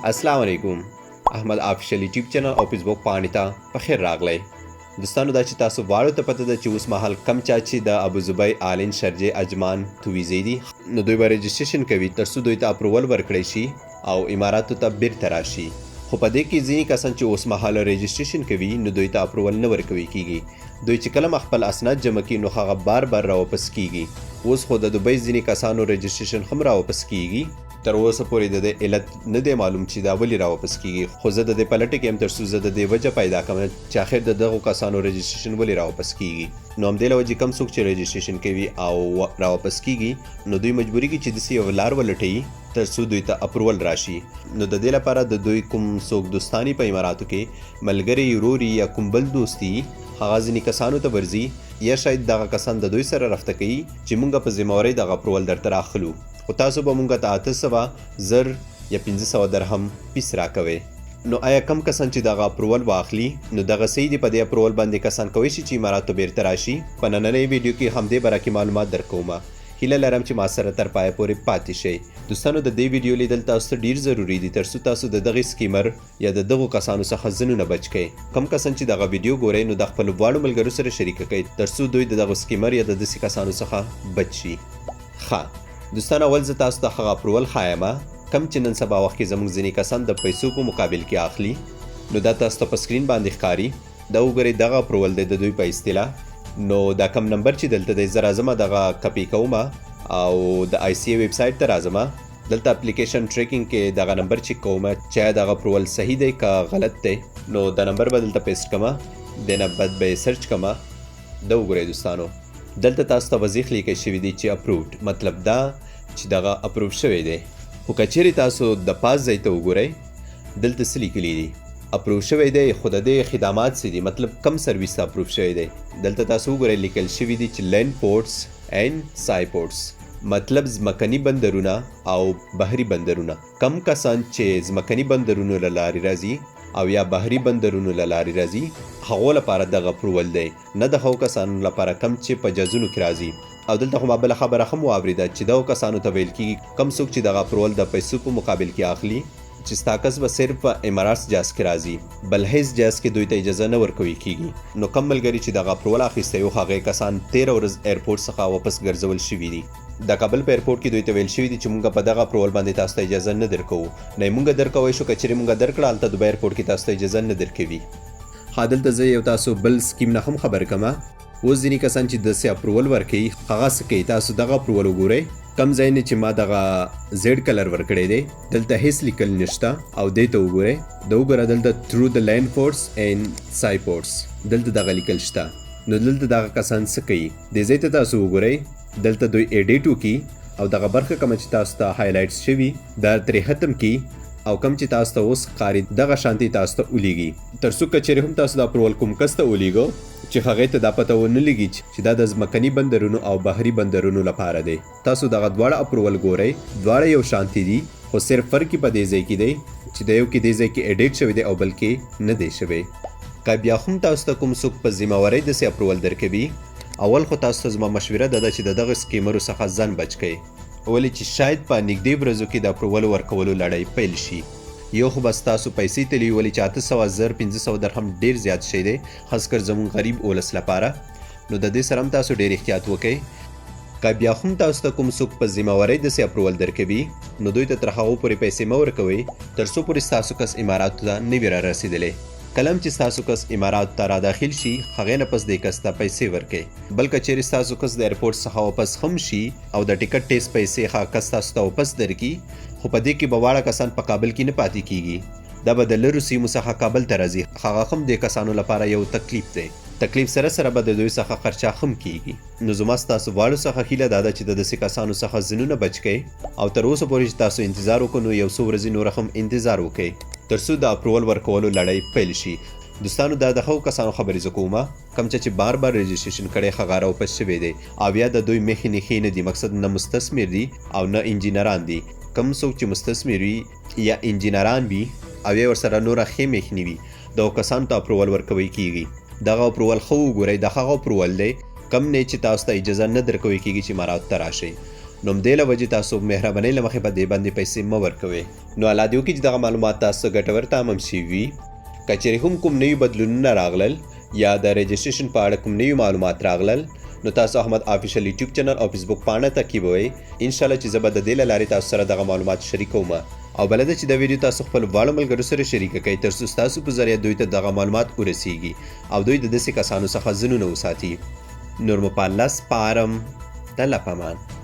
अस्सलाम वालेकुम احمد آفیشل یوټیوب چینل او فیسبوک پاڼې ته پخیر راغلی دوستانو دا چې تاسو واړو ته پته ده چې اوس مهال کم چا چې د ابوظبي آلین شرجې اجمان تو ویزې دي نو دوی به رجسټریشن کوي تر څو دوی ته اپروول ورکړی شي او اماراتو ته بیرته راشي خو په دې کې ځینې کسان چې اوس مهال رجسټریشن کوي نو دوی ته اپروول نه ورکوي کیږي دوی چې کله خپل اسناد جمع کوي نو هغه بار راواپس کیږي اوس خو د دوبۍ ځینې کسانو رجسټریشن هم راواپس کیږي تر اوسه پورې د دې علت نه دی معلوم چې دا ولې راواپس کیږي خو زه د دې پلټ کې هم تر څو زه د دې وجه پیدا کوم چې اخر د دغو کسانو رجسټریشن ولې راواپس کیږي نو همدې له وجې کم څوک چې رجسټریشن کوي او راواپس کیږي نو دوی مجبوري کې چې داسې یو لار ولټوي تر څو دوی ته اپروول راشي نو د دې لپاره د دوی کوم څوک دوستانی په اماراتو کې ملګري وروري یا کوم بل دوستي هغه ځینې کسانو ته ورځي یا شاید دغه کسان د دوی سره رابطه کوي چې مونږ په ذمهوارۍ دغه اپروول درته راخلو خو تاسو به مونږ ته 800 زر یا 1500 درهم پیس راکوي نو آیا کم کسان چې دغه اپروول واخلي نو دغه صحیح دی په دې اپروول باندې کسان کوي چې اماراتو بیرته راشي په نننۍ ویډیو کې همدې باره کې معلومات درکوم هیله لرم چې ما سره تر پایه پورې پاتې شئ دوستانو د دې ویډیو لیدل تاسو ته ډیر ضروری دي تر څو تاسو د دغه سکیمر یا د دغو کسانو څخه ځنونه بچ کړئ کم کسان چې دغه ویډیو ګوري نو د خپل واړو ملګرو سره شریک کړئ تر څو دوی د دغه سکیمر یا د داسې کسانو څخه بچ شي ښه دوستان اول زه تاسو ته هغه اپروول ښایم کم چې نن سبا وخت کې زموږ ځینې کسان د پیسو په مقابل کې اخلي نو دا تاسو ته په سکرین باندې ښکاري دا وګورئ دغه اپروول دی د دوی په اصطلاح نو دا کم نمبر چې دلته دی زه راځم دغه کپي کوم او د آی سی ای ویب سایټ ته راځم دلته اپلیکیشن ټریکینګ کې دغه نمبر چیک کوم چې دغه اپروول صحیح دی که غلط دی نو دا نمبر به دلته پیسټ کوم د نه بعد به سرچ کوم دا وګورئ دوستانو دلته تاسو ته وضیح لیکل شوی دی چې اپرووډ مطلب دا چې دغه اپروو شوی دی خو که چیرې تاسو د پاس ځای ته وګورئ دلته څه لیکلي دي اپروو شوی دی خو د دې خدمات څه دي مطلب کم سرویس ته اپروو شوی دی دلته تاسو وګورئ لیکل شوي دي چې لینډ پورټس اینډ سای پورټس مطلب ځمکني بندرونه او بحري بندرونه کم کسان چې ځمکني بندرونو له لارې راځي او یا بحري بندرونو له لارې راځي هغو لپاره دغه اپروول دی نه د هغو کسانو لپاره کم چې په جزونو کې راځي او دلته خو ما بله خبره هم واورېده چې دغو کسانو ته ویل کېږي کم څوک چې دغه اپروول د پیسو په مقابل کې اخلي چې ستا کس به صرف په اماراتس جاز کې راځي بل هیڅ جاز کې دوی ته اجازه نه ورکوي کېږي نو کم ملګري چې دغه اپروول اخیستی و هغې کسان 13 ورځ ایرپورټ څخه واپس ګرځول شوي دي د کابل په ایرپورټ کې دوی ته ویل شوي دي چې مونږ په دغه اپروول باندې تاسو ته اجازه نه درکوو نه یې مونږ درکوی شو که چیرې مونږ درکړه هلته دوبۍ ایرپورټ کې تاسو ته اجازه نه درکوي ها دلته زه یو تاسو بل سکیم نه هم خبر کوم اوس ځینې کسان چې داسې اپروول ورکوي هغه څه کوي تاسو دغه اپروول وګورئ کم ځای نه چې ما دغه زیډ کلر ورکړی دی دلته هیڅ لیکل نشته او دې ته وګورئ د وګوره دلته تھرو د لینډ پورټس اینډ سای پورټس دلته دغه لیکل شته نو دلته دغه کسان څه کوي دې ځای ته تاسو وګورئ دلته دوی ایډیټ وکړي او دغه برخه کومه چې تاسو ته هایلایټس شوي دا ترې ختم کړي او کم چې تاسو ته اوس ښکاري دغه شانتي تاسو ته ولیږي تر څو که چیرې هم تاسو د اپروول کوم کس ته ولیږو چې هغې ته دا پته ونه لګي چې دا د ځمکني بندرونو او بحري بندرونو لپاره دی تاسو دغه دواړه اپروول ګورئ دواړه یو شانتي دي خو صرف فرق په دې ځای کې دی چې د یو کې دې ځای کې ایډیټ شوی دی او بلکې نه دی شوی که بیا هم تاسو ته کوم څوک په ذمهوارۍ داسې اپروول درکوي اول خو تاسو ته زما مشوره دا ده چې د دغه سکیمرو څخه ځان بچ کړئ ولې چې شاید په نږدې ورځو کې د اپروول ورکولو لړۍ پیل شي یو خو بس تاسو پیسې تلي ولې چې 800 زر 1500 درهم ډیر زیات شی دی خاص کر زموږ غریب اولس لپاره نو د دې سره هم تاسو ډیر احتیاط وکړئ که بیا هم تاسو ته کوم څوک په ذمهوارۍ داسې اپروول درکوي نو دوی ته تر هغو پورې پیسې مه ورکوئ تر څو پورې ستاسو کس اماراتو ته نه وي رارسېدلی کلم چې ستاسو کس امارات ته را داخل شي هغې نه پس دې کس ته پیسې ورکړئ بل که چیرې ستاسو کس د ایرپورټ څخه واپس هم شي او د ټکټ ټیسټ پیسې هغه کس تاسو ته واپس درکړي خو په دې کې به واړه کسان په کابل کې نه پاتې کیږي دا به د لرو سیمو څخه کابل ته راځي هغه هم د کسانو لپاره یو تکلیف دی تکلیف سره سره به د دوی څخه خرچه هم کیږي نو زما ستاسو واړو څخه هیله دا ده چې د داسې کسانو څخه ځنونه بچ کړئ او تر اوسه پورې چې تاسو انتظار وکړو نو یو څو ورځې نور هم انتظار وکړئ تر څو د اپروول ورکولو لړۍ پیل شي دوستانو دا د هغو کسانو خبرې زه کوم کم چې بار رجسټریشن کړی هغه راواپس شوی دی او یا د دوی مخې نښې نه دي مقصد نه مستثمر دي او نه انجینران دي کم څوک چې مستثمر وي یا انجینران وي او یا ورسره نوره ښې مخنې وي دغو کسانو ته اپروول ورکوی کیږي دغه اپروول ښه وګورئ د هغه اپروول دی کم نه چې تاسو ته اجازه نه درکوی کیږي چې اماراتو ته راشئ نو همدې له وجې تاسو مهربانۍ له مخې په دې باندې پیسې مه ورکوئ. نو الله دې وکړي چې دغه معلومات تاسو ته ګټور تمام شوي وي. که چیرې هم کوم نوي بدلونونه راغلل یا د رجسټریشن په اړه کوم نوي معلومات راغلل نو تاسو احمد آفیشل یوټیوب چینل او فیسبوک پاڼه تعقیبوئ. انشاءالله چې زه به د دې له لارې تاسو سره دغه معلومات شریکوم. او بله ده چې دا ویډیو تاسو خپل واړو ملګرو سره شریکه کړئ ترڅو ستاسو په ذریعه دوی ته دغه معلومات ورسیږي او دوی د داسې کسانو څخه ځانونه وساتي. نور مو په الله سپارم. د الله په امان.